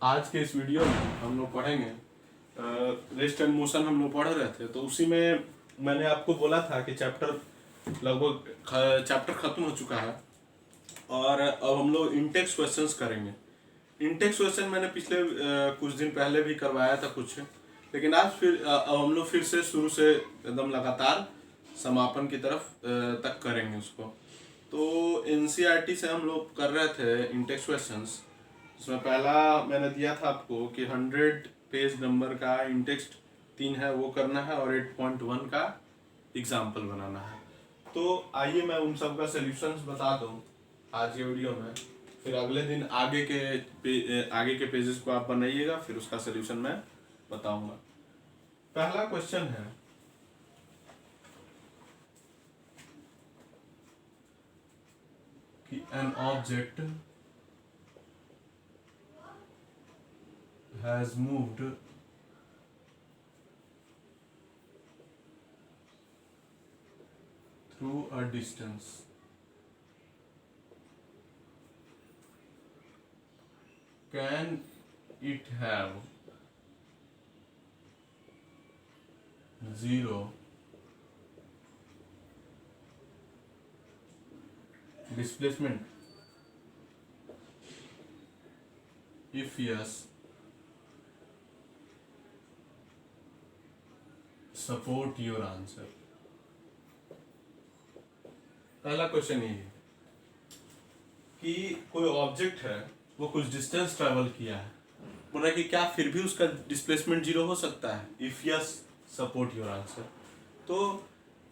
आज के इस वीडियो में हम लोग पढ़ेंगे रेस्ट एंड मोशन। हम लोग पढ़ रहे थे तो उसी में मैंने आपको बोला था कि चैप्टर खत्म हो चुका है और अब हम लोग इंटेक्स क्वेश्चंस करेंगे। इंटेक्स क्वेश्चन मैंने पिछले कुछ दिन पहले भी करवाया था कुछ, लेकिन आज फिर अब हम लोग फिर से शुरू से एकदम लगातार समापन की तरफ तक करेंगे उसको। तो एनसीईआरटी से हम लोग कर रहे थे इंटेक्स क्वेश्चंस। उसमें पहला मैंने दिया था आपको कि 100 पेज नंबर का इंटेक्स्ट 3 है वो करना है और 8.1 का एग्जाम्पल बनाना है। तो आइए मैं उन सब का सोल्यूशंस बता दूं आज के वीडियो में, फिर अगले दिन आगे के पेजेस को आप बनाइएगा, फिर उसका सोल्यूशन मैं बताऊंगा। पहला क्वेश्चन है कि an object has moved through a distance can it have zero displacement? If yes, support your answer. पहला क्वेश्चन ये है कि कोई ऑब्जेक्ट है, वो कुछ डिस्टेंस ट्रेवल किया है, बोल रहा है कि क्या फिर भी उसका डिस्प्लेसमेंट जीरो हो सकता है? If yes support your answer. तो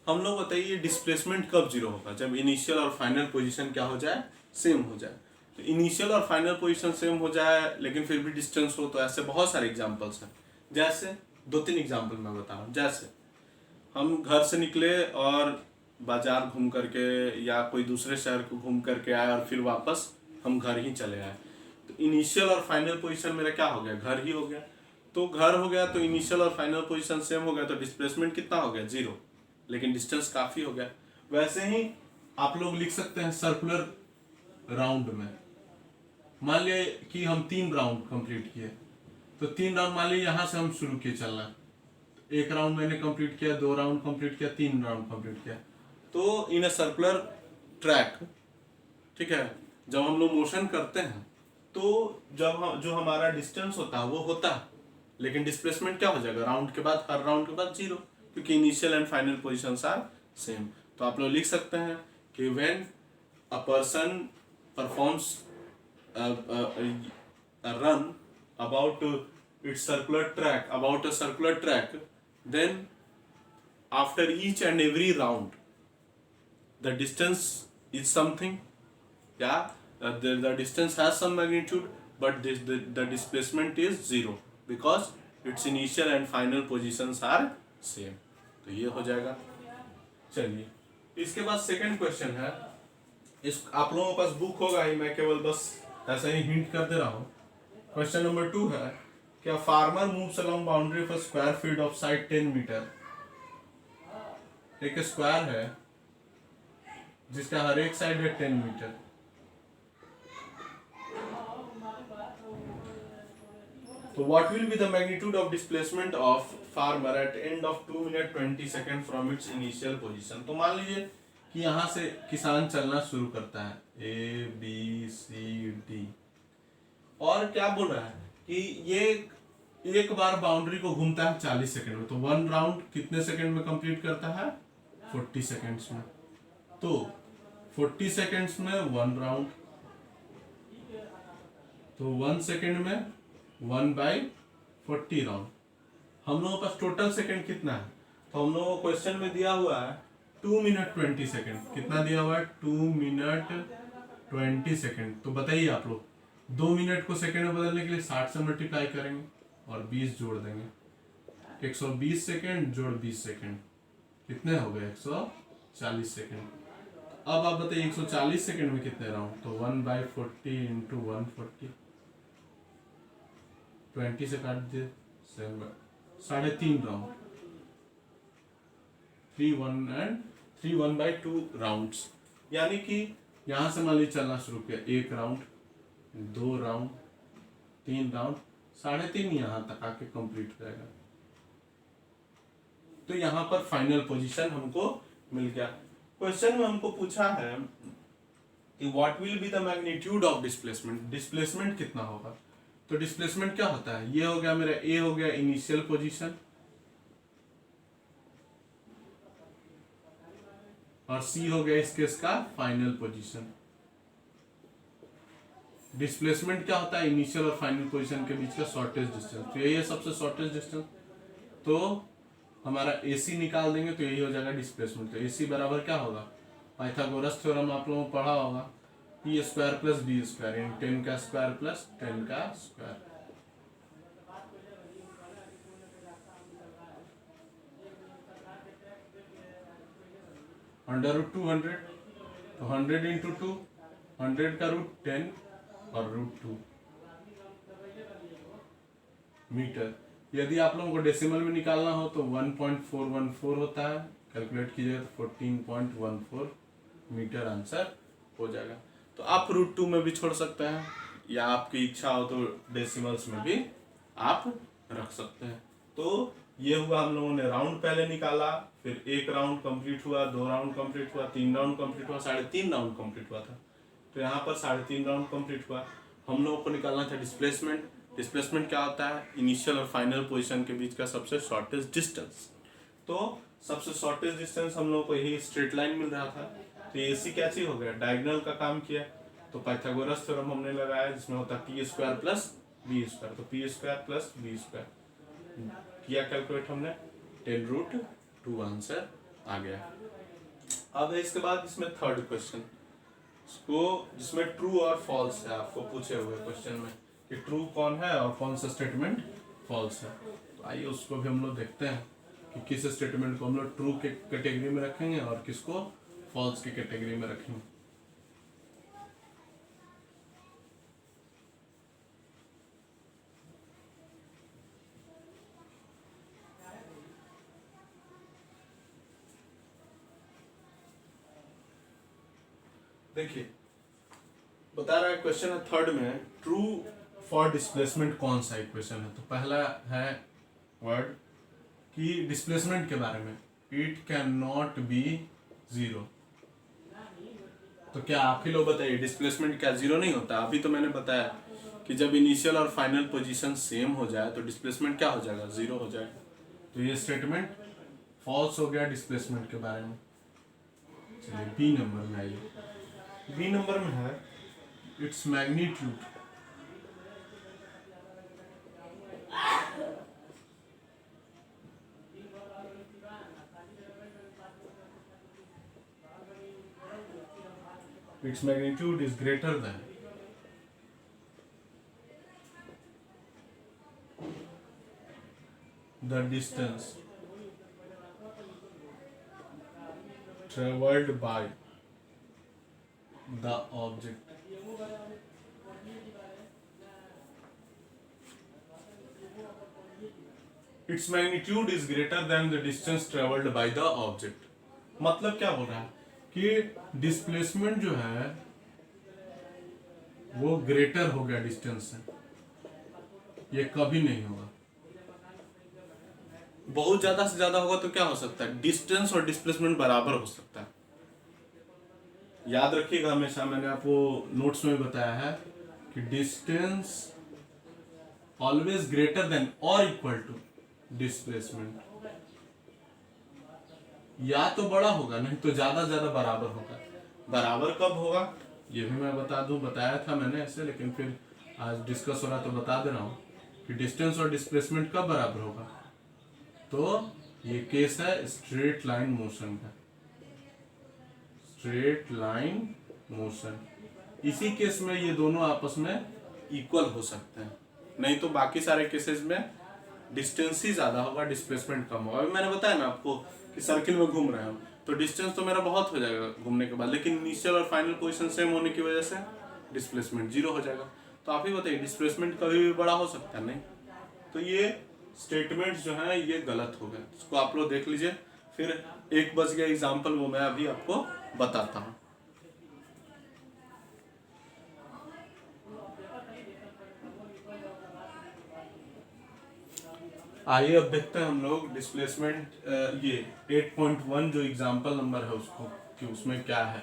हम लोग बताइए डिस्प्लेसमेंट कब जीरो होगा? जब इनिशियल और फाइनल पोजीशन क्या हो जाए, सेम हो जाए। तो इनिशियल और फाइनल पोजीशन सेम हो जाए लेकिन फिर भी डिस्टेंस हो, तो ऐसे बहुत सारे एग्जांपल्स हैं। जैसे 2-3 एग्जांपल मैं बता रहा हूँ। जैसे हम घर से निकले और बाजार घूम करके या कोई दूसरे शहर को घूम करके आए और फिर वापस हम घर ही चले आए, तो इनिशियल और फाइनल पोजीशन मेरा क्या हो गया? घर ही हो गया। तो घर हो गया तो इनिशियल और फाइनल पोजीशन सेम हो गया, तो डिस्प्लेसमेंट कितना हो गया? 0, लेकिन डिस्टेंस काफ़ी हो गया। वैसे ही आप लोग लिख सकते हैं सर्कुलर राउंड में। मान लिया कि हम 3 राउंड कंप्लीट किए, तो 3 राउंड मान लिया यहाँ से हम शुरू किए चलना। एक राउंड मैंने कंप्लीट किया, 2 राउंड कंप्लीट किया, 3 राउंड कंप्लीट किया। तो इन अ सर्कुलर ट्रैक, ठीक है, जब हम लोग मोशन करते हैं तो जो हमारा डिस्टेंस होता है वो होता है, लेकिन डिस्प्लेसमेंट क्या हो जाएगा? राउंड के बाद, हर राउंड के बाद 0, क्योंकि initial and final position are same. तो आप लोग लिख सकते हैं कि when a person performs run about a circular track, then after each and every round the distance is something, yeah, the distance has some magnitude, but the displacement is 0 because its initial and final positions are same। तो ये हो जाएगा। चलिए, इसके बाद second question है। इस आप लोगों के पास बुक होगा ही, मैं केवल बस ऐसा ही हिंट कर दे रहा हूँ। क्वेश्चन नंबर 2 है क्या farmer moves along boundary of a square feet of side 10 metre. एक स्क्वायर है जिसका हर एक साइड है 10 मीटर। तो what will be the magnitude of displacement of farmer at end of 2 minute 20 second from its initial position. तो मान लीजिए कि यहाँ से किसान चलना शुरू करता है, A B C D, और क्या बोल रहा है कि ये एक बार बाउंड्री को घूमता है 40 सेकंड में। तो 1 राउंड कितने सेकंड में कंप्लीट करता है? 40 सेकंड्स में। तो 40 सेकंड्स में 1 राउंड, तो 1 सेकंड में 1/40 राउंड। हम लोगों के पास टोटल सेकंड कितना है? तो हम लोगों को क्वेश्चन में दिया हुआ है 2 मिनट 20 सेकंड। कितना दिया हुआ है? 2 मिनट 20 सेकंड। तो बताइए आप लोग, 2 मिनट को सेकंड में बदलने के लिए 60 से मल्टीप्लाई करेंगे और 20 जोड़ देंगे। 120 सेकंड जोड़ 20 सेकंड कितने हो गए? 140 सेकंड। अब आप बताइए 140 सेकंड में कितने राउंड? तो 1/40 इंटू 140, 20 से काट दिए 3.5 राउंड, 1/2 राउंड्स। यानी कि यहां से मान लीजिए चलना शुरू किया, 1 राउंड, 2 राउंड, 3 राउंड, 3.5 यहाँ तक आके कंप्लीट हो जाएगा। तो यहाँ पर फाइनल पोजीशन हमको मिल गया। क्वेश्चन में हमको पूछा है कि what will be the magnitude of displacement, displacement कितना होगा। तो डिस्प्लेसमेंट क्या होता है, ये हो गया मेरा ए हो गया इनिशियल पोजीशन और सी हो गया इस केस का फाइनल पोजीशन। डिस्प्लेसमेंट क्या होता है, इनिशियल और फाइनल पोजीशन के बीच का शॉर्टेस्ट डिस्टेंस। तो यही है सबसे शॉर्टेस्ट डिस्टेंस। तो हमारा AC निकाल देंगे तो यही हो जाएगा डिस्प्लेसमेंट। तो AC बराबर क्या होगा, पाइथागोरस थ्योरम आप लोगों को पढ़ा होगा, p square plus b square इन 10 का स्क्वायर प्लस 10 का स्क्वायर। अंडर रूट 200, तो 100 इंटू 2, 100 का रूट 10 और रूट 2 मीटर। यदि आप लोगों को डेसिमल में निकालना हो तो 1.414 होता है, कैलकुलेट कीजिए तो 14.14 मीटर आंसर हो जाएगा। तो आप रूट 2 में भी छोड़ सकते हैं या आपकी इच्छा हो तो डेसिमल्स में भी आप रख सकते हैं। तो ये हुआ हम लोगों ने राउंड पहले निकाला, फिर 1 राउंड कंप्लीट हुआ, 2 राउंड कंप्लीट हुआ, 3 राउंड कंप्लीट हुआ, 3.5 राउंड कंप्लीट हुआ था। तो यहाँ पर 3.5 राउंड कंप्लीट हुआ। हम लोगों को निकालना था डिस्प्लेसमेंट। डिस्प्लेसमेंट क्या होता है, इनिशियल और फाइनल पोजीशन के बीच का सबसे शॉर्टेस्ट डिस्टेंस। तो सबसे शॉर्टेस्ट डिस्टेंस हम लोगों को यही स्ट्रेट लाइन मिल रहा था। तो AC क्या चीज हो गया, डायगोनल का काम किया। तो पाइथागोरस थ्योरम हमने लगाया जिसमें होता है p square plus b square. तो p square plus b square किया कैलकुलेट हमने, 10 रूट 2 आंसर आ गया। अब इसके बाद इसमें थर्ड क्वेश्चन इसको जिसमें ट्रू और फॉल्स है, आपको पूछे हुए क्वेश्चन में कि ट्रू कौन है और कौन सा स्टेटमेंट फॉल्स है। तो आइए उसको भी हम लोग देखते हैं कि किस स्टेटमेंट को हम लोग ट्रू के कैटेगरी में रखेंगे और किसको फॉल्स की कैटेगरी में रखेंगे। देखिए बता रहा है क्वेश्चन है थर्ड में, ट्रू फॉर डिस्प्लेसमेंट कौन सा इक्वेशन है। तो पहला है वर्ड कि डिस्प्लेसमेंट के बारे में, it can not be zero. तो क्या आप ही लोग बताइए, डिस्प्लेसमेंट क्या जीरो नहीं होता। अभी तो मैंने बताया कि जब इनिशियल और फाइनल पोजीशन सेम हो जाए तो डिस्प्लेसमेंट क्या हो जाएगा, जीरो हो जाएगा। तो ये स्टेटमेंट फॉल्स हो गया डिस्प्लेसमेंट के बारे में। चलिए बी नंबर में आइए। बी नंबर में है its magnitude is greater than the distance traveled by the object. Its magnitude is greater than the distance traveled by the object. मतलब क्या बोल रहा है कि डिस्प्लेसमेंट जो है वो ग्रेटर हो गया डिस्टेंस से, ये कभी नहीं होगा। बहुत ज्यादा से ज्यादा होगा तो क्या हो सकता है, डिस्टेंस और डिस्प्लेसमेंट बराबर हो सकता है। याद रखिएगा हमेशा, मैंने आपको नोट्स में बताया है कि डिस्टेंस ऑलवेज ग्रेटर देन और इक्वल टू डिस्प्लेसमेंट। या तो बड़ा होगा नहीं तो ज्यादा बराबर होगा। बराबर कब होगा ये भी मैं बता दूं, बताया था मैंने ऐसे, लेकिन फिर आज डिस्कस हो रहा तो बता दे रहा हूं कि डिस्टेंस और डिस्प्लेसमेंट कब बराबर होगा। तो ये केस है स्ट्रेट लाइन मोशन का, स्ट्रेट लाइन मोशन। इसी केस में ये दोनों आपस में इक्वल हो सकते हैं, नहीं तो बाकी सारे केसेस में डिस्टेंस ही ज्यादा होगा, डिस्प्लेसमेंट कम होगा। अभी मैंने बताया ना आपको कि सर्किल में घूम रहे हो तो डिस्टेंस तो मेरा बहुत हो जाएगा घूमने के बाद, लेकिन इनिशियल और फाइनल पोजीशन सेम होने की वजह से डिस्प्लेसमेंट जीरो हो जाएगा। तो आप ही बताइए डिस्प्लेसमेंट कभी भी बड़ा हो सकता है नहीं। तो ये स्टेटमेंट जो है ये गलत हो गए, इसको आप लोग देख लीजिए। फिर एक बच गया एग्जाम्पल, वो मैं अभी आपको बताता हूँ। आइए अब देखते हैं हम लोग डिस्प्लेसमेंट ये 8.1 जो एग्जांपल नंबर है उसको कि उसमें क्या है।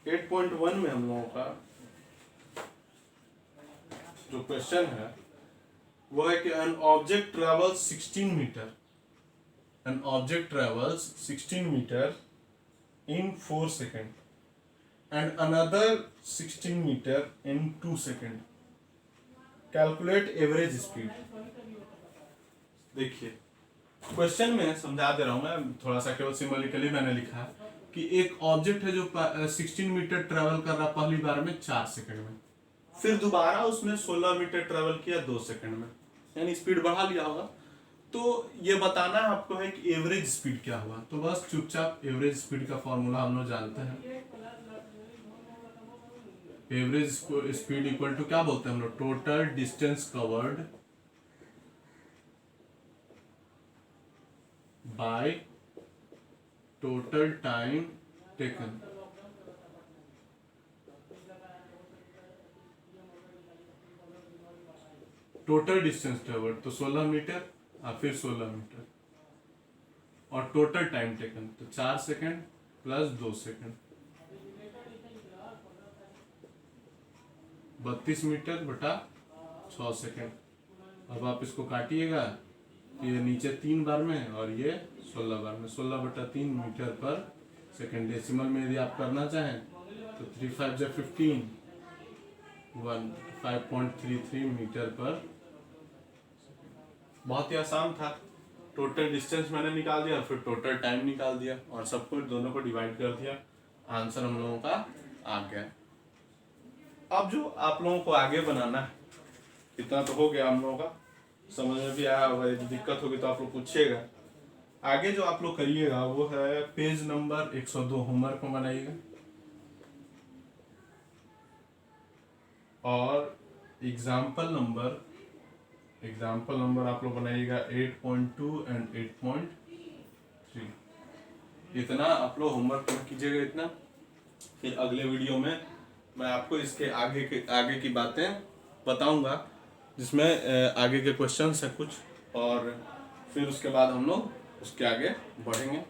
एट पॉइंट वन में हम लोगों का जो क्वेश्चन है वो है कि an object travels 16 meter. An object travels 16 meter in 4 seconds and another 16 meter in 2 seconds. Calculate average speed. देखिए क्वेश्चन में समझा दे रहा हूं मैं, थोड़ा सा केवल सिंबॉलिकली मैंने लिखा है कि एक ऑब्जेक्ट है जो 16 मीटर ट्रेवल कर रहा पहली बार में 4 सेकंड में, फिर दोबारा उसने 16 मीटर ट्रेवल किया 2 सेकंड में, यानी स्पीड बढ़ा लिया होगा। तो ये बताना है आपको है कि एवरेज स्पीड क्या हुआ। तो बस चुपचाप एवरेज स्पीड का फॉर्मूला हम लोग जानते हैं। एवरेज स्पीड इक्वल टू क्या बोलते हैं हम लोग, total distance covered by total time taken. Total distance travelled तो 16 मीटर और फिर 16 मीटर, और टोटल टाइम टेकन तो 4 सेकंड प्लस 2 सेकंड, 32 मीटर बटा 6 सेकंड। अब आप इसको काटिएगा, ये नीचे 3 बार में और ये 16 बार में, 16 बटा 3 मीटर पर सेकंड। डेसिमल में यदि आप करना चाहें तो 3 5 जा 15, 5.33 मीटर पर। बहुत ही आसान था। टोटल डिस्टेंस मैंने निकाल दिया, फिर टोटल टाइम निकाल दिया और सबको दोनों को डिवाइड कर दिया, आंसर हम लोगों का आ गया। अब जो आप लोगों को आगे बनाना है, इतना तो हो गया हम लोगों का, समझ में भी आया होगा। यदि दिक्कत होगी तो आप लोग पूछिएगा। आगे जो आप लोग करिएगा वो है पेज नंबर 102 होमवर्क में बनाइएगा, और एग्जाम्पल नंबर आप लोग बनाइएगा 8.2 एंड 8.3। इतना आप लोग होमवर्क में कीजिएगा इतना। फिर अगले वीडियो में मैं आपको इसके आगे की बातें बताऊंगा, जिसमें आगे के क्वेश्चंस है कुछ, और फिर उसके बाद हम लोग उसके आगे बढ़ेंगे।